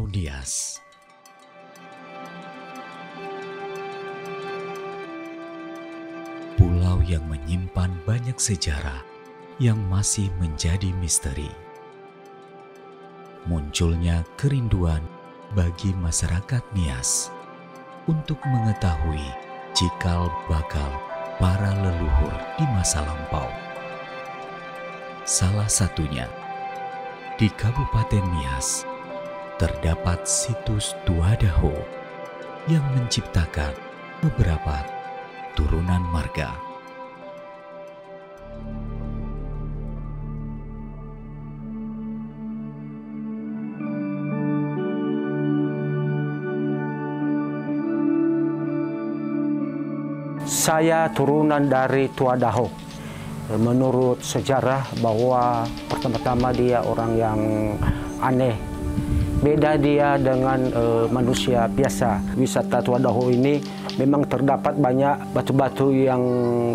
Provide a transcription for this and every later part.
Pulau Nias. Pulau yang menyimpan banyak sejarah yang masih menjadi misteri. Munculnya kerinduan bagi masyarakat Nias untuk mengetahui cikal bakal para leluhur di masa lampau. Salah satunya, di Kabupaten Nias, terdapat situs Tuadaho yang menciptakan beberapa turunan marga. Saya turunan dari Tuadaho. Menurut sejarah bahwa pertama-tama dia orang yang aneh. Beda dia dengan manusia biasa. Wisata Tuadaho ini memang terdapat banyak batu-batu yang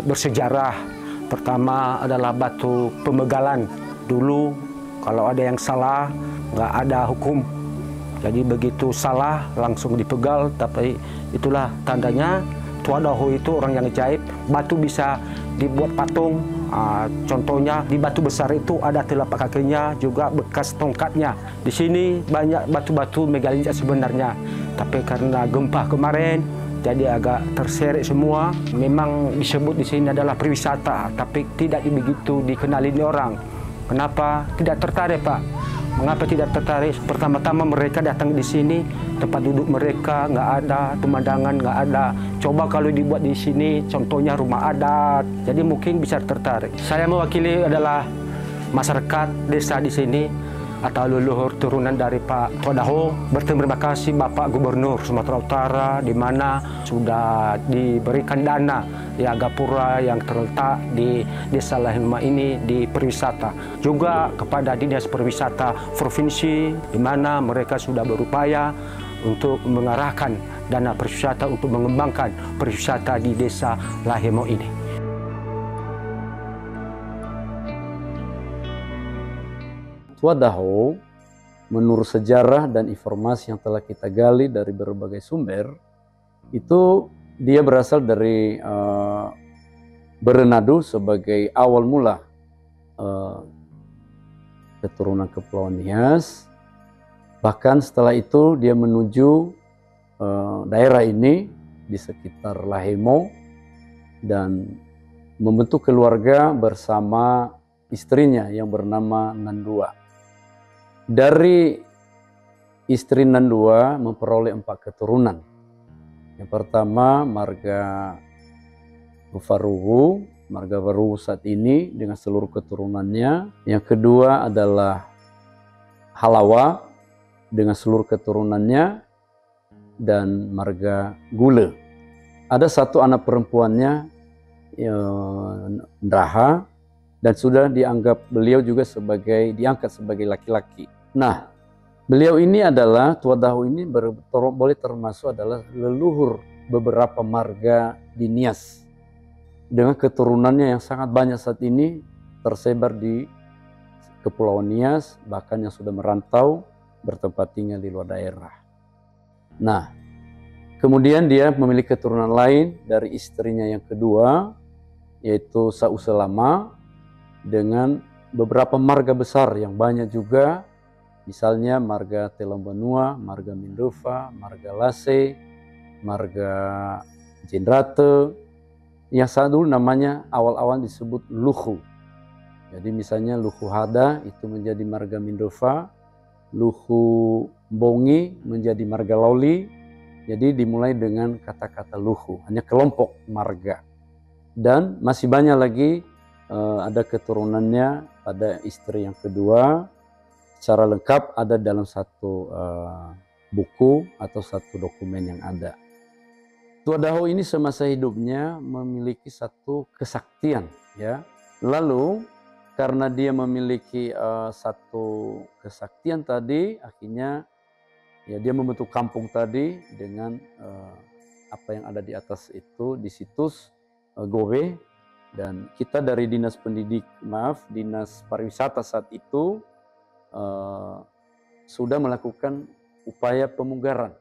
bersejarah. Pertama adalah batu pemegalan. Dulu kalau ada yang salah, nggak ada hukum. Jadi begitu salah langsung dipegal, tapi itulah tandanya Tuadaho itu orang yang ajaib. Batu bisa dibuat patung. Contohnya di batu besar itu ada telapak kakinya, juga bekas tongkatnya. Di sini banyak batu-batu megalita sebenarnya, tapi karena gempa kemarin jadi agak terseret semua. Memang disebut di sini adalah perwisata, tapi tidak begitu dikenali orang. Kenapa tidak tertarik, Pak? Mengapa tidak tertarik? Pertama-tama mereka datang di sini, tempat duduk mereka nggak ada, pemandangan nggak ada. Coba kalau dibuat di sini, contohnya rumah adat, jadi mungkin bisa tertarik. Saya mewakili adalah masyarakat desa di sini atau leluhur turunan dari Pak Tuadaho. Berterima kasih Bapak Gubernur Sumatera Utara, di mana sudah diberikan dana di Agapura yang terletak di Desa Lahema ini di perwisata. Juga kepada Dinas Perwisata Provinsi, di mana mereka sudah berupaya untuk mengarahkan dana perwisata untuk mengembangkan perwisata di Desa Lahemo ini. Tuadaho, menurut sejarah dan informasi yang telah kita gali dari berbagai sumber, itu dia berasal dari Berenado sebagai awal mula keturunan Kepulauan Nias. Bahkan setelah itu dia menuju daerah ini di sekitar Lahemo dan membentuk keluarga bersama istrinya yang bernama Nandua. Dari istri Nandua memperoleh 4 keturunan. Yang pertama marga Faruhu, marga Faruhu saat ini dengan seluruh keturunannya. Yang kedua adalah Halawa dengan seluruh keturunannya, dan marga Gule. Ada satu anak perempuannya, Ndaha, dan sudah dianggap beliau juga diangkat sebagai laki-laki. Nah, beliau ini adalah, Tuadaho ini boleh termasuk adalah leluhur beberapa marga di Nias. Dengan keturunannya yang sangat banyak saat ini tersebar di Kepulauan Nias, bahkan yang sudah merantau bertempat tinggal di luar daerah. Nah, kemudian dia memiliki keturunan lain dari istrinya yang kedua, yaitu Sauselama, dengan beberapa marga besar yang banyak juga, misalnya marga Telambanua, marga Mindova, marga Lase, marga Jendrate, yang saat dulu namanya awal-awal disebut Luhu. Jadi misalnya Luhu Hada itu menjadi marga Mindova, Luhu Bongi menjadi marga Loli. Jadi dimulai dengan kata-kata Luhu, hanya kelompok marga. Dan masih banyak lagi ada keturunannya pada istri yang kedua. Secara lengkap ada dalam satu buku atau satu dokumen yang ada. Tuadaho ini semasa hidupnya memiliki satu kesaktian, ya. Lalu karena dia memiliki satu kesaktian tadi, akhirnya ya dia membentuk kampung tadi dengan apa yang ada di atas itu di situs Gowe. Dan kita dari Dinas Pariwisata saat itu sudah melakukan upaya pemugaran,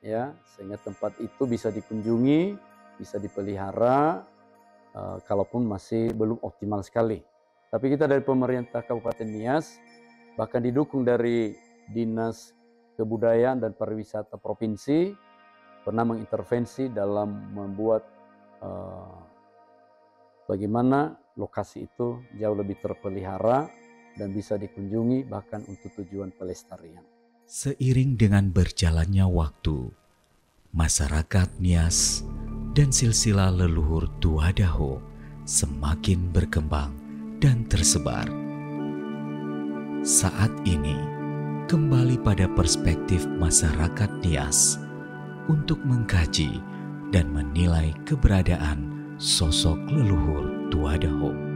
ya, sehingga tempat itu bisa dikunjungi, bisa dipelihara, kalaupun masih belum optimal sekali. Tapi kita dari pemerintah Kabupaten Nias, bahkan didukung dari Dinas Kebudayaan dan Pariwisata Provinsi, pernah mengintervensi dalam membuat bagaimana lokasi itu jauh lebih terpelihara dan bisa dikunjungi bahkan untuk tujuan pelestarian. Seiring dengan berjalannya waktu, masyarakat Nias dan silsilah leluhur Tua Daho semakin berkembang dan tersebar. Saat ini, kembali pada perspektif masyarakat Nias untuk mengkaji dan menilai keberadaan sosok leluhur Tua Daho.